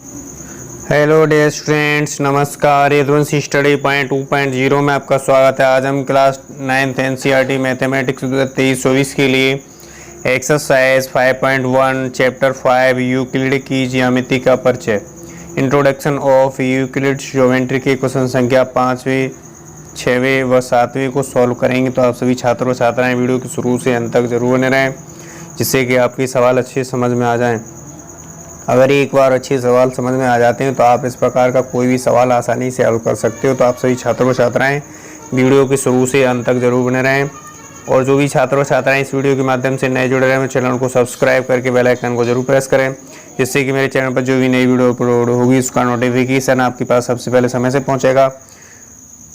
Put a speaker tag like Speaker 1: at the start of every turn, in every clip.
Speaker 1: Hello dear students, नमस्कार। यदुवंश study point 2.0 में आपका स्वागत है। आज हम क्लास 9th एनसीईआरटी मैथमेटिक्स 2023-24 के लिए एक्सरसाइज 5.1 चैप्टर 5 यूक्लिड की ज्यामिति का परिचय, इंट्रोडक्शन ऑफ यूक्लिड्स ज्योमेट्री के क्वेश्चन संख्या 5वें, 6वें व 7वें को सॉल्व करेंगे। तो आप सभी छात्र व छात्राएं वीडियो के शुरू से अंत तक जरूर बने रहें, जिससे कि आपके सवाल अच्छे समझ में आ जाएं। अगर एक बार अच्छे सवाल समझ में आ जाते हैं तो आप इस प्रकार का कोई भी सवाल आसानी से हल कर सकते हो। तो आप सभी छात्र व छात्राएं वीडियो के शुरू से अंत तक जरूर बने रहें। और जो भी छात्र व छात्राएं इस वीडियो के माध्यम से नए जुड़ रहे हैं, चैनल को सब्सक्राइब करके बेल आइकन को जरूर प्रेस करें, जिससे कि मेरे चैनल पर जो भी नई वीडियो अपलोड होगी उसका नोटिफिकेशन आपके पास सबसे पहले समय से पहुँचेगा।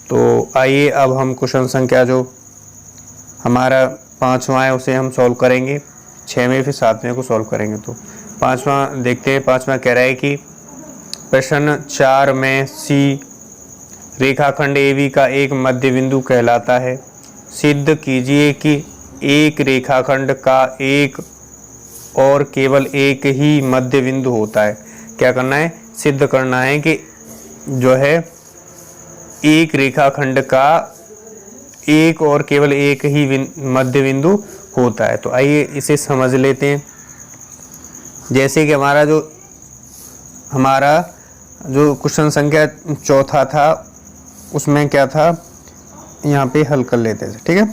Speaker 1: तो आइए अब हम क्वेश्चन संख्या जो हमारा 5वां है उसे हम सॉल्व करेंगे, 6वें फिर 7वें को सॉल्व करेंगे। तो 5वां देखते हैं। 5वां कह रहा है कि प्रश्न 4 में सी रेखाखंड AB का एक मध्य बिंदु कहलाता है। सिद्ध कीजिए कि एक रेखाखंड का एक और केवल एक ही मध्य बिंदु होता है। क्या करना है? सिद्ध करना है कि जो है एक रेखाखंड का एक और केवल एक ही मध्य बिंदु होता है। तो आइए इसे समझ लेते हैं। जैसे कि हमारा जो क्वेश्चन संख्या चौथा था उसमें क्या था, यहाँ पे हल कर लेते थे। ठीक है,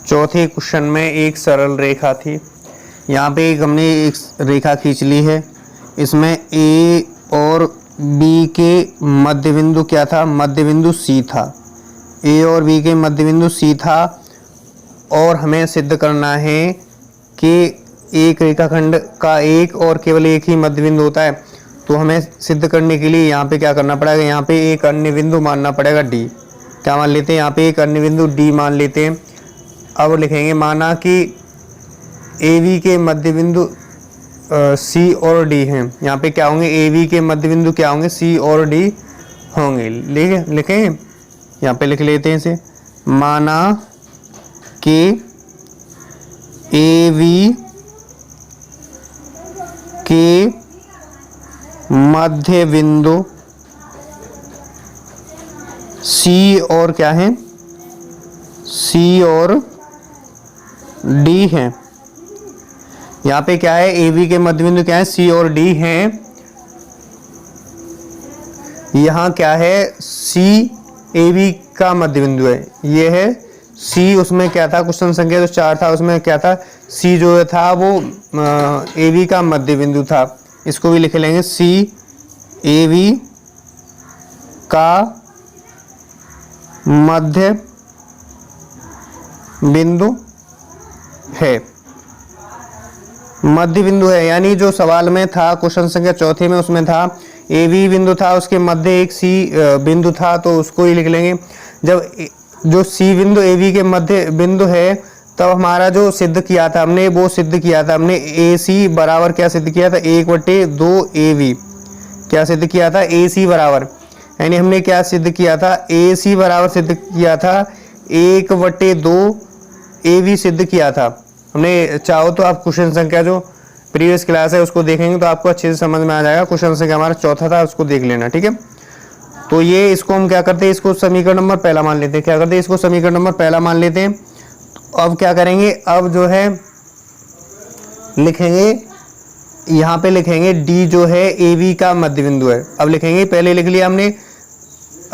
Speaker 1: चौथे क्वेश्चन में एक सरल रेखा थी। यहाँ पे हमने एक रेखा खींच ली है। इसमें A और B के मध्य बिंदु क्या था? मध्य बिंदु C था। A और B के मध्य बिंदु C था और हमें सिद्ध करना है कि एक रेखाखंड का एक और केवल एक ही मध्य बिंदु होता है। तो हमें सिद्ध करने के लिए यहाँ पे क्या करना पड़ेगा? यहाँ पे एक अन्य बिंदु मानना पड़ेगा D। क्या मान लेते हैं? यहाँ पे एक अन्य बिंदु D मान लेते हैं। अब लिखेंगे, माना कि AB के मध्य बिंदु C और D हैं। यहाँ पे क्या होंगे? AB के मध्य बिंदु क्या होंगे? C और D होंगे। लिखेंगे, यहाँ पे लिख लेते हैं इसे। माना कि AB के मध्य बिंदु C और क्या है? C और D है। यहाँ पे क्या है? AB के मध्य बिंदु क्या है? C और D हैं। यहाँ क्या है? C AB का मध्य बिंदु है। ये है C। उसमें क्या था? क्वेश्चन संख्या जो 4 था उसमें क्या था? C जो था वो AB का मध्य बिंदु था। इसको भी लिख लेंगे, C AB का मध्य बिंदु है। मध्य बिंदु है यानी जो सवाल में था क्वेश्चन संख्या चौथे में, उसमें था AB बिंदु था, उसके मध्य एक C बिंदु था, तो उसको ही लिख लेंगे। जब जो C बिंदु AB के मध्य बिंदु है, तब हमारा जो सिद्ध किया था हमने, वो सिद्ध किया था हमने AC बराबर क्या सिद्ध किया था? 1/2 AB। क्या सिद्ध किया था? AC बराबर, यानी हमने क्या सिद्ध किया था? AC बराबर सिद्ध किया था 1/2 AB सिद्ध किया था हमने। चाहो तो आप क्वेश्चन संख्या जो प्रीवियस क्लास है उसको देखेंगे तो आपको अच्छे से समझ में आ जाएगा। क्वेश्चन संख्या हमारा चौथा था, उसको देख लेना। ठीक है, तो ये इसको हम क्या करते हैं? इसको समीकरण नंबर पहला मान लेते हैं। क्या करते हैं? इसको समीकरण नंबर पहला मान लेते हैं। अब क्या करेंगे? अब जो है लिखेंगे, यहाँ पे लिखेंगे D जो है AB का मध्य बिंदु है। अब लिखेंगे, पहले लिख लिया हमने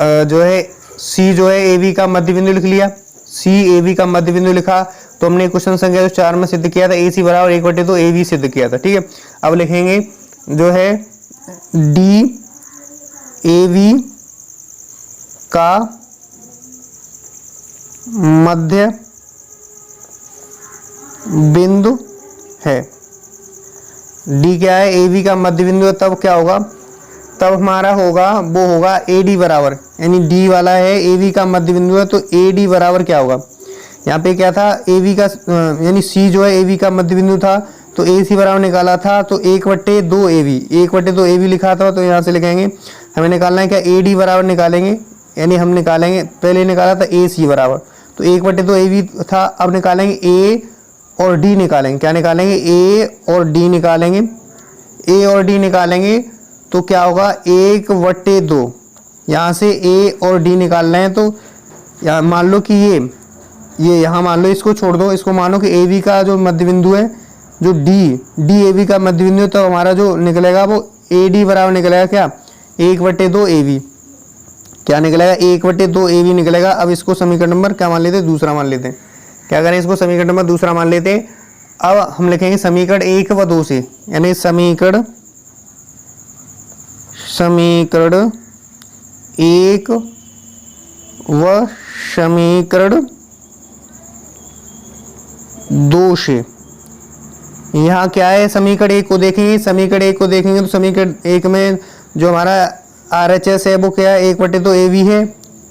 Speaker 1: जो है C जो है AB का मध्य बिंदु लिख लिया। C AB का मध्य बिंदु लिखा तो हमने क्वेश्चन संख्या जो 4 में सिद्ध किया था AC बराबर 1/2 AB सिद्ध किया था। ठीक है, अब लिखेंगे जो है D AB का मध्य बिंदु है। D क्या है? AB का मध्य बिंदु है। तब क्या होगा? तब हमारा होगा वो होगा AD बराबर, यानी D वाला है AB का मध्य बिंदु है, तो AD बराबर क्या होगा? यहाँ पे क्या था? AB का यानी C जो है AB का मध्य बिंदु था, तो AC बराबर निकाला था तो 1/2 AB, 1/2 AB लिखा था। तो यहाँ से लिखेंगे, हमें निकालना है क्या? AD बराबर निकालेंगे, यानी हम निकालेंगे, पहले निकाला था AC बराबर, तो 1/2 AB था। अब निकालेंगे A और D निकालेंगे। क्या निकालेंगे? A और D निकालेंगे। ए और डी निकालेंगे तो क्या होगा 1/2। यहाँ से ए और डी निकाल रहे हैं तो यहाँ मान लो कि ये यहाँ मान लो, इसको छोड़ दो, इसको मानो कि ए बी का जो मध्य बिंदु है, जो डी ए बी का मध्य बिंदु है, तो हमारा जो निकलेगा वो ए डी बराबर निकलेगा क्या 1/2 ए बी। क्या निकलेगा 1/2 ए बी निकलेगा। अब इसको समीकरण नंबर क्या मान लेते हैं, दूसरा मान लेते हैं। क्या करें, इसको समीकरण नंबर दूसरा मान लेते हैं। अब हम लिखेंगे समीकरण 1 व 2 से, यानी समीकरण 1 व समीकरण 2 से। यहाँ क्या है, समीकरण 1 को देखेंगे, समीकरण 1 को देखेंगे तो समीकरण 1 में जो हमारा RHS है वो क्या है 1/2 AB है,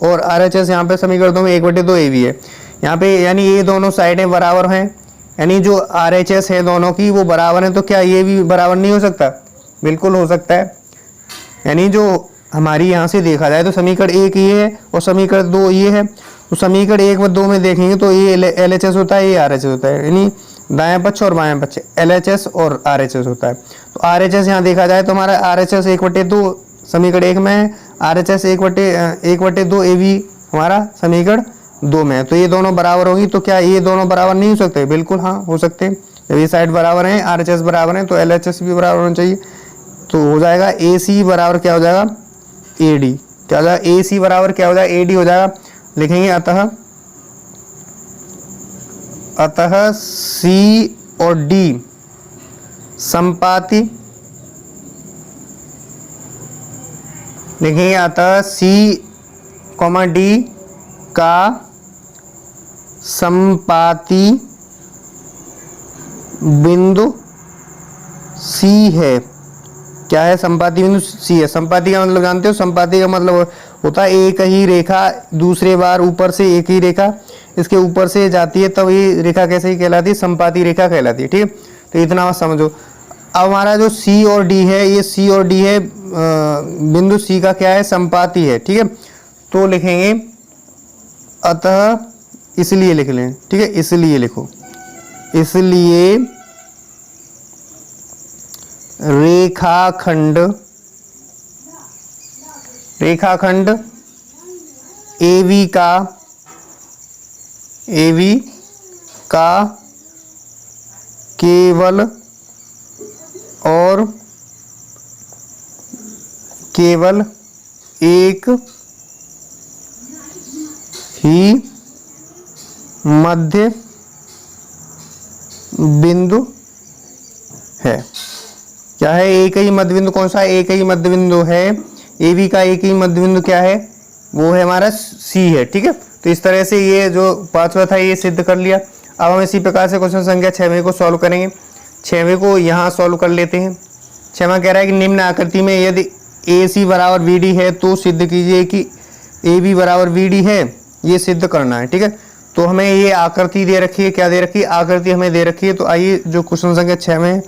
Speaker 1: और RHS यहाँ पे समीकरण 2 में 1/2 AB है। यहाँ पे यानी ये दोनों साइडें बराबर हैं, यानी जो RHS है दोनों की वो बराबर है, तो क्या ये भी बराबर नहीं हो सकता, बिल्कुल हो सकता है। यानी जो हमारी यहाँ से देखा जाए तो समीकरण 1 ये है और समीकरण 2 ये है, तो समीकरण 1 व 2 में देखेंगे तो ये LHS होता है, ये RHS होता है, यानी दाएं पक्ष और बाएं पक्ष LHS और RHS होता है। तो RHS यहाँ देखा जाए तो हमारा RHS 1/2 समीकरण 1 में है, RHS 1/2 AB हमारा समीकरण 2 में है। तो ये दोनों बराबर होगी, तो क्या ये दोनों बराबर नहीं हो सकते, बिल्कुल हाँ हो सकते हैं। जब ये साइड बराबर हैं, RHS बराबर हैं, तो LHS भी बराबर होना चाहिए। तो हो जाएगा AC बराबर क्या हो जाएगा AD, क्या हो जाएगा AC बराबर क्या हो जाएगा AD हो जाएगा। लिखेंगे अतः C और D संपाती, लिखेंगे अतः C, D का संपाती बिंदु C है। क्या है, संपाती बिंदु C है। संपाती का मतलब जानते हो, संपाती का मतलब होता है एक ही रेखा दूसरे बार ऊपर से एक ही रेखा इसके ऊपर से जाती है, तब ये रेखा कैसे ही कहलाती है, संपाती रेखा कहलाती है। ठीक है, तो इतना मत समझो। अब हमारा जो C और D है, ये C और D है, बिंदु C का क्या है, संपाती है। ठीक है, तो लिखेंगे अतः, इसलिए लिख लें। ठीक है, इसलिए लिखो, इसलिए रेखाखंड AB का केवल और केवल एक ही मध्य बिंदु है। क्या है, एक ही मध्य बिंदु, कौन सा एक ही मध्य बिंदु है, AB का एक ही मध्य बिंदु क्या है, वो है हमारा C है। ठीक है, तो इस तरह से ये जो पांचवा था ये सिद्ध कर लिया। अब हम इसी प्रकार से क्वेश्चन संख्या 6वें को सॉल्व करेंगे। 6वें को यहाँ सॉल्व कर लेते हैं। 6वां कह रहा है कि निम्न आकृति में यदि AC बराबर BD है तो सिद्ध कीजिए कि AB बराबर BD है, ये सिद्ध करना है। ठीक है, तो हमें ये आकृति दे रखी है, क्या दे रखी है, आकृति हमें दे रखी है। तो आइए जो क्वेश्चन संख्या 6वें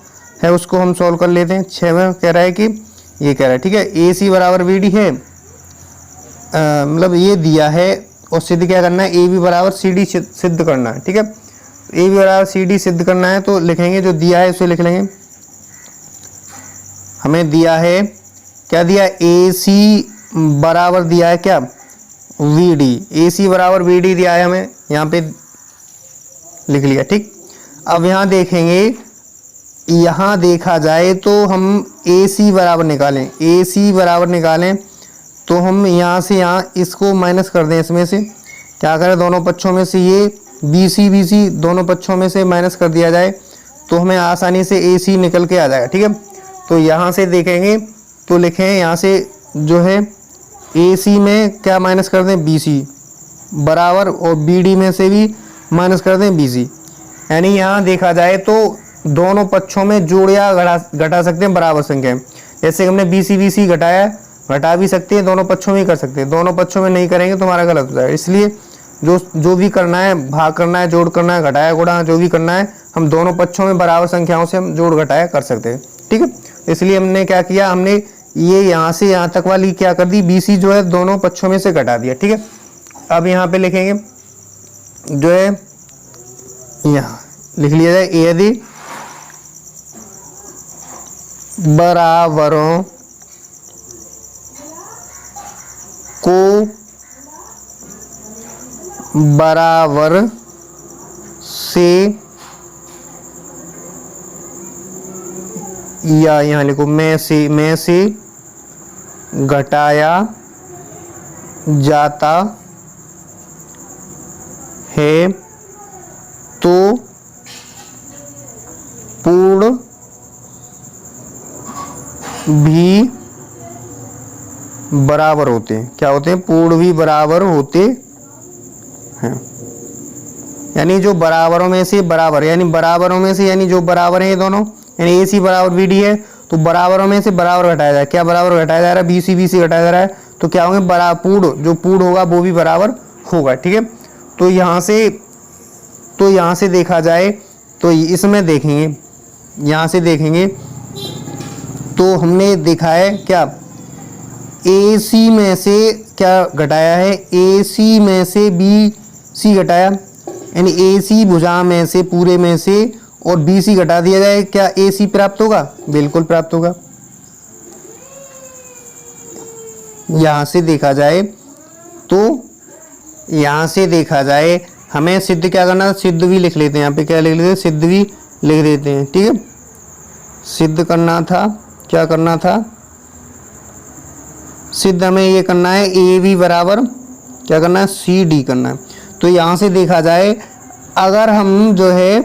Speaker 1: है उसको हम सॉल्व कर लेते हैं। 6वें कह रहा है कि ये कह रहा है, ठीक है, AC बराबर BD है, मतलब ये दिया है और सिद्ध क्या करना है, AB बराबर CD सिद्ध करना है। ठीक है, AB बराबर CD सिद्ध करना है, तो लिखेंगे जो दिया है उसे लिख लेंगे। हमें दिया है, क्या दिया, AC बराबर दिया है क्या, VD, AC बराबर VD दिया है, हमें यहाँ पे लिख लिया। ठीक, अब यहाँ देखेंगे, यहाँ देखा जाए तो हम AC बराबर निकालें, AC बराबर निकालें तो हम यहाँ से यहाँ इसको माइनस कर दें, इसमें से क्या करें, दोनों पक्षों में से ये BC दोनों पक्षों में से माइनस कर दिया जाए तो हमें आसानी से AC निकल के आ जाएगा। ठीक है, तो यहाँ से देखेंगे तो लिखें, यहाँ से जो है AC में क्या माइनस कर दें, BC बराबर, और BD में से भी माइनस कर दें BC। यानी यहाँ देखा जाए तो दोनों पक्षों में जोड़ या घटा सकते हैं बराबर संख्या। जैसे हमने BC घटाया, घटा भी सकते हैं, दोनों पक्षों में ही कर सकते हैं। दोनों पक्षों में नहीं करेंगे तो हमारा गलत हो जाएगा। इसलिए जो भी करना है, भाग करना है, जोड़ करना है, घटाया गुणा जो भी करना है, हम दोनों पक्षों में बराबर संख्याओं से हम जोड़ घटाया कर सकते हैं। ठीक है, इसलिए हमने क्या किया, हमने ये यहाँ से यहाँ तक वाली क्या कर दी, BC जो है दोनों पक्षों में से घटा दिया। ठीक है, अब यहाँ पे लिखेंगे जो है, यहाँ लिख लिया जाए, बराबरों को बराबर से या यहाँ लिखो में से घटाया जाता है तो पूर्ण भी बराबर होते हैं। क्या होते हैं? पूर्ण भी बराबर होते हैं। यानी जो बराबरों में से बराबर, यानी बराबरों में से, यानी जो बराबर है दोनों, यानी ए सी बराबर बी डी है, तो बराबरों में से बराबर घटाया जाए। क्या बराबर घटाया जा रहा है? बी सी घटाया जा रहा है, तो क्या होंगे? पूर्ण, जो पूर्ण होगा वो भी बराबर होगा। ठीक है, तो यहाँ से देखा जाए तो इसमें देखेंगे, यहाँ से देखेंगे तो हमने देखा है क्या, ए सी में से क्या घटाया है? ए सी में से बी सी घटाया, यानी ए सी भुजा में से, पूरे में से, और बी सी घटा दिया जाए, क्या ए सी प्राप्त होगा? बिल्कुल प्राप्त होगा। यहाँ से देखा जाए तो, यहाँ से देखा जाए हमें सिद्ध क्या करना? सिद्ध भी लिख लेते हैं, यहाँ पे क्या लिख लेते हैं? सिद्ध भी लिख देते हैं। ठीक है, सिद्ध करना था, क्या करना था? सिद्ध हमें ये करना है, ए बी बराबर क्या करना है? सी डी करना है। तो यहाँ से देखा जाए, अगर हम जो है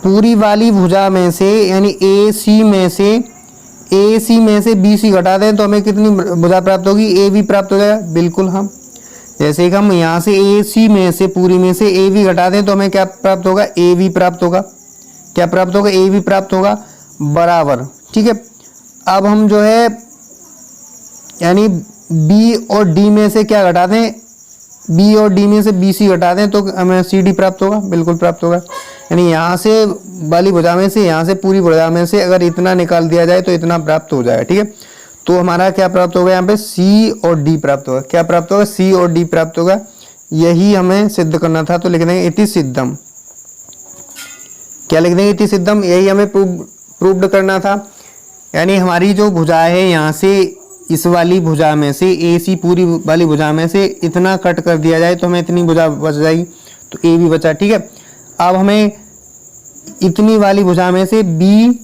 Speaker 1: पूरी वाली भुजा में से, यानी ए सी में से बी सी घटा दें तो हमें कितनी भुजा प्राप्त होगी? ए बी प्राप्त हो जाएगा। बिल्कुल, हम जैसे कि हम यहाँ से ए सी में से, पूरी में से ए बी घटा दें तो हमें क्या प्राप्त होगा? ए बी प्राप्त होगा। क्या प्राप्त होगा? ए बी प्राप्त होगा, बराबर। ठीक है, अब हम जो है यानी बी और डी में से क्या घटा दें? बी और डी में से बी सी घटा दें तो हमें सी डी प्राप्त होगा। बिल्कुल प्राप्त होगा। यानी यहाँ से वाली भुजा में से, यहाँ से पूरी भुजा में से अगर इतना निकाल दिया जाए तो इतना प्राप्त हो जाएगा। ठीक है, तो हमारा क्या प्राप्त होगा? यहाँ पे सी और डी प्राप्त होगा। क्या प्राप्त होगा? सी और डी प्राप्त होगा। यही हमें सिद्ध करना था, तो लिख देंगे इति सिद्धम। क्या लिख देंगे? इति सिद्धम। यही हमें प्रूव्ड करना था। यानी हमारी जो भुजा है, यहाँ से इस वाली भुजा में से, ए सी पूरी वाली भुजा में से इतना कट कर दिया जाए तो हमें इतनी भुजा बच जाएगी, तो ए भी बचा। ठीक है, अब हमें इतनी वाली भुजा में से बी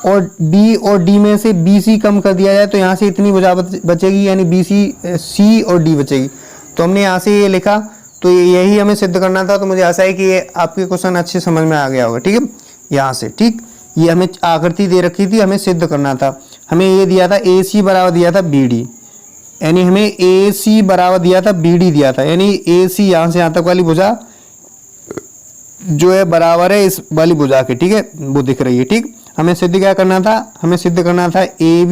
Speaker 1: और डी में से बी सी कम कर दिया जाए तो यहाँ से इतनी भुजा बचेगी, यानी बी सी और डी बचेगी। तो हमने यहाँ से ये लिखा, तो यही हमें सिद्ध करना था। तो मुझे आशा है कि ये आपके क्वेश्चन अच्छे समझ में आ गया होगा। ठीक है, यहाँ से ठीक, ये हमें आकृति दे रखी थी, हमें सिद्ध करना था। हमें ये दिया था ए सी बराबर दिया था बी डी, यानी हमें ए सी बराबर दिया था बी डी दिया था, यानी ए सी यहाँ से यहाँ तक वाली भुजा जो है बराबर है इस वाली भुजा के। ठीक है, वो दिख रही है। ठीक, हमें सिद्ध क्या करना था? हमें सिद्ध करना था ए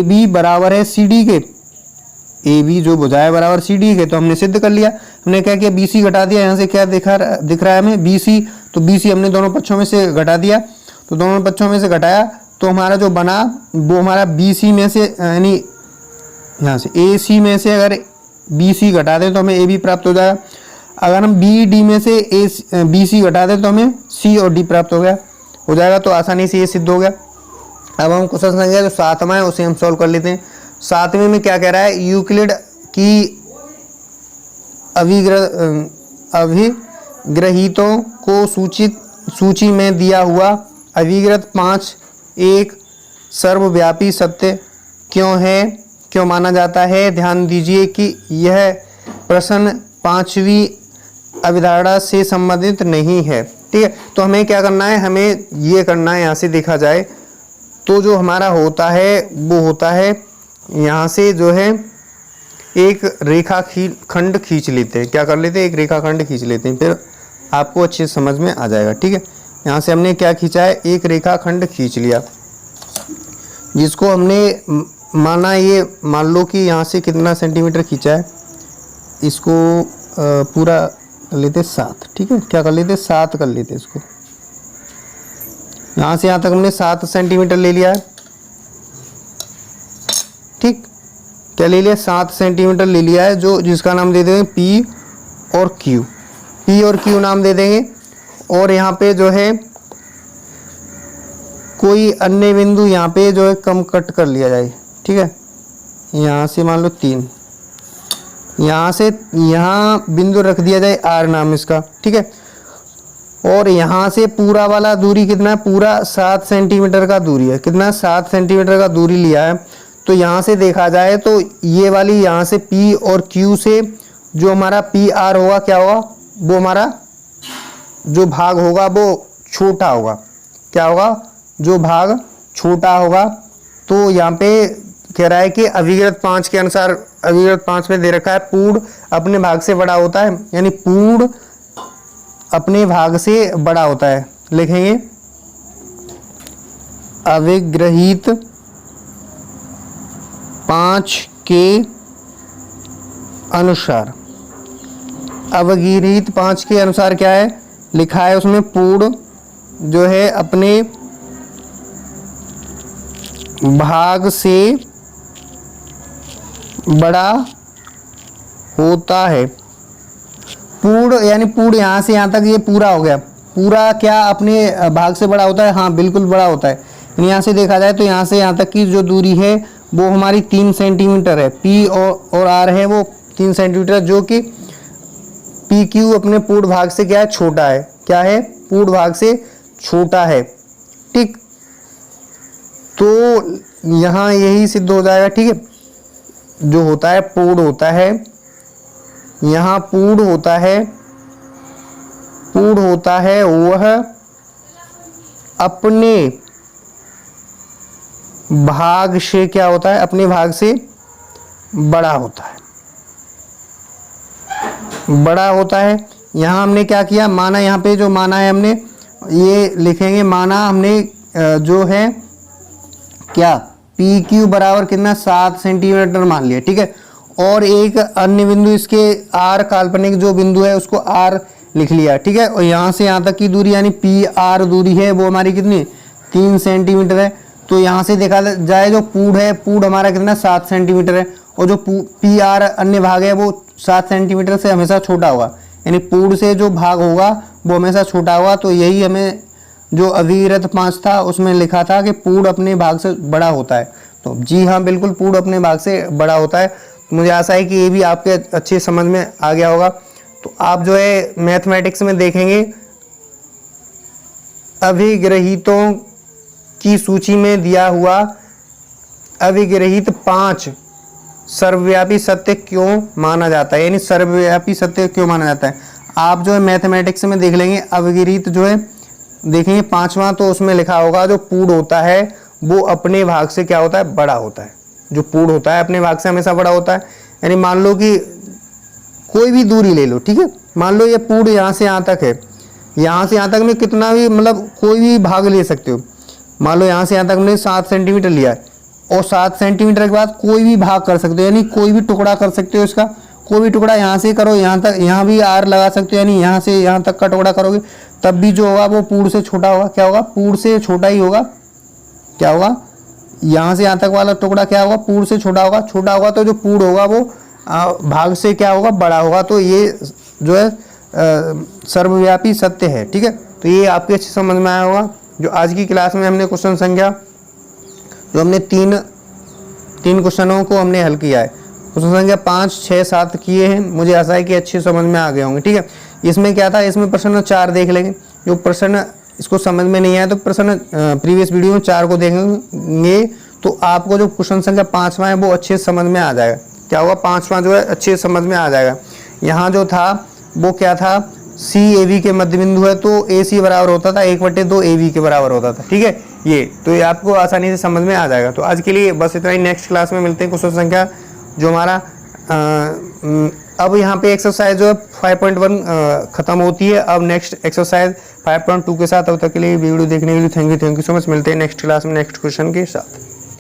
Speaker 1: बी बराबर है सी डी के, ए बी जो भुजा है बराबर सी डी के। तो हमने सिद्ध कर लिया। हमने क्या किया? बी सी घटा दिया। यहाँ से क्या दिख रहा है हमें? बी सी, तो बी सी हमने दोनों पक्षों में से घटा दिया। तो दोनों पक्षों में से घटाया तो हमारा जो बना वो हमारा बी सी में से, यानी यहाँ से ए सी में से अगर बी सी घटा दें तो हमें ए बी प्राप्त हो जाएगा। अगर हम बी डी में से बी सी घटा दें तो हमें सी और डी प्राप्त हो जाएगा। तो आसानी से ये सिद्ध हो गया। अब हम क्वेश्चन संख्या जो 7वां है उसे हम सॉल्व कर लेते हैं। 7वें में क्या कह रहा है? यूक्लिड की अभिग्रहीतों को सूची में दिया हुआ अभिग्रहित 5 एक सर्वव्यापी सत्य क्यों माना जाता है? ध्यान दीजिए कि यह प्रश्न 5वीं अभिधारणा से संबंधित नहीं है। ठीक है, तो हमें क्या करना है? हमें ये करना है, यहाँ से देखा जाए तो जो हमारा होता है वो होता है यहाँ से जो है एक रेखा खंड खींच लेते हैं। क्या कर लेते हैं? एक रेखा खंड खींच लेते हैं, फिर आपको अच्छे समझ में आ जाएगा। ठीक है, यहाँ से हमने क्या खींचा है? एक रेखा खंड खींच लिया, जिसको हमने माना, ये मान लो कि यहाँ से कितना सेंटीमीटर खींचा है, इसको पूरा कर लेते 7। ठीक है, क्या कर लेते? 7 कर लेते इसको। यहाँ से यहाँ तक हमने 7 सेंटीमीटर ले लिया है। ठीक, क्या ले लिया? 7 सेंटीमीटर ले लिया है, जो जिसका नाम दे देंगे पी और क्यू नाम दे देंगे। और यहाँ पे जो है कोई अन्य बिंदु यहाँ पे जो है कम कट कर लिया जाए, ठीक है। यहाँ से मान लो 3, यहाँ से यहाँ बिंदु रख दिया जाए R नाम इसका, ठीक है। और यहाँ से पूरा वाला दूरी कितना है, पूरा 7 सेंटीमीटर का दूरी है। कितना, 7 सेंटीमीटर का दूरी लिया है। तो यहाँ से देखा जाए तो ये वाली यहाँ से P और Q से जो हमारा PR होगा क्या होगा, वो हमारा जो भाग होगा वो छोटा होगा। क्या होगा, जो भाग छोटा होगा। तो यहाँ पे कह रहा है कि अभिव्यक्त 5 के अनुसार, अभिव्यक्त 5 में दे रखा है पूर्ण अपने भाग से बड़ा होता है, यानी पूर्ण अपने भाग से बड़ा होता है। लिखेंगे अभिग्रहित 5 के अनुसार। अवगिरहित 5 के अनुसार क्या है लिखा है उसमें, पूर्ण जो है अपने भाग से बड़ा होता है। पूर्ण यानी पूर्ण यहाँ से यहाँ तक ये पूरा हो गया। पूरा क्या अपने भाग से बड़ा होता है, हाँ बिल्कुल बड़ा होता है। यहाँ से देखा जाए तो यहाँ से यहाँ तक की जो दूरी है वो हमारी 3 सेंटीमीटर है। P और R है वो 3 सेंटीमीटर, जो कि PQ अपने पूर्ण भाग से क्या है, छोटा है। क्या है, पूर्ण भाग से छोटा है, ठीक। तो यहाँ यही सिद्ध हो जाएगा, ठीक है। जो होता है पूर्ण होता है, यहाँ पूर्ण होता है, पूर्ण होता है वह अपने भाग से क्या होता है, अपने भाग से बड़ा होता है, बड़ा होता है। यहाँ हमने क्या किया, माना, यहाँ पे जो माना है हमने ये लिखेंगे, माना हमने जो है क्या PQ बराबर कितना 7 सेंटीमीटर मान लिया, ठीक है। और एक अन्य बिंदु इसके R काल्पनिक जो बिंदु है उसको R लिख लिया, ठीक है। और यहाँ से यहाँ तक की दूरी यानी PR दूरी है वो हमारी कितनी 3 सेंटीमीटर है। तो यहाँ से देखा जाए जो पूर्ण है, पूर्ण हमारा कितना 7 सेंटीमीटर है, और जो PR अन्य भाग है वो 7 सेंटीमीटर से हमेशा छोटा होगा, यानी पूर्ण से जो भाग होगा वो हमेशा छोटा होगा। तो यही हमें जो अभिव्यक्त 5 था उसमें लिखा था कि पूर्ण अपने भाग से बड़ा होता है। तो जी हाँ, बिल्कुल पूर्ण अपने भाग से बड़ा होता है। तो मुझे आशा है कि ये भी आपके अच्छे समझ में आ गया होगा। तो आप जो है मैथमेटिक्स में देखेंगे अभिग्रहितों की सूची में दिया हुआ अभिग्रहित 5 सर्वव्यापी सत्य क्यों माना जाता है, यानी सर्वव्यापी सत्य क्यों माना जाता है। आप जो है मैथमेटिक्स में देख लेंगे अभिग्रहित जो है देखेंगे 5वां, तो उसमें लिखा होगा जो पूर्ण होता है वो अपने भाग से क्या होता है, बड़ा होता है। जो पूर्ण होता है अपने भाग से हमेशा बड़ा होता है। यानी मान लो कि कोई भी दूरी ले लो, ठीक है। मान लो ये पूर्ण यहाँ से यहाँ तक है, यहाँ से यहाँ तक में कितना भी मतलब कोई भी भाग ले सकते हो। मान लो यहाँ से यहाँ तक हमने 7 सेंटीमीटर लिया है, और 7 सेंटीमीटर के बाद कोई भी भाग कर सकते हो, यानी कोई भी टुकड़ा कर सकते हो। इसका कोई भी टुकड़ा यहाँ से करो, यहाँ तक, यहाँ भी R लगा सकते हो, यानी यहाँ से यहाँ तक का टुकड़ा करोगे तब भी जो होगा वो पूर्ण से छोटा होगा। क्या होगा, पूर्ण से छोटा ही होगा। क्या होगा, यहाँ से यहाँ तक वाला टुकड़ा क्या होगा, पूर्ण से छोटा होगा। छोटा होगा तो जो पूर्ण होगा वो भाग से क्या होगा, बड़ा होगा। तो ये जो है सर्वव्यापी सत्य है, ठीक है। तो ये आपके अच्छे समझ में आया होगा। जो आज की क्लास में हमने क्वेश्चन संख्या जो हमने तीन क्वेश्चनों को हमने हल किया है, क्वेश्चन संख्या 5, 6, 7 किए हैं। मुझे आशा है कि अच्छे समझ में आ गए होंगे, ठीक है। इसमें क्या था, इसमें प्रश्न 4 देख लेंगे। जो प्रश्न इसको समझ में नहीं आया तो प्रश्न प्रीवियस वीडियो में 4 को देखेंगे, तो आपको जो क्वेश्चन संख्या 5वां है वो अच्छे समझ में आ जाएगा। क्या होगा, 5वां जो है अच्छे समझ में आ जाएगा। यहाँ जो था वो क्या था, CAB के मध्य बिंदु है, तो AC बराबर होता था 1/2 AB के बराबर होता था, ठीक है। ये तो ये आपको आसानी से समझ में आ जाएगा। तो आज के लिए बस इतना ही। नेक्स्ट क्लास में मिलते हैं। क्वेश्चन संख्या जो हमारा अब यहाँ पे एक्सरसाइज जो है 5.1 खत्म होती है। अब नेक्स्ट एक्सरसाइज 5.2 के साथ। तब तक के लिए वीडियो देखने के लिए थैंक यू सो मच। मिलते हैं नेक्स्ट क्लास में नेक्स्ट क्वेश्चन के साथ।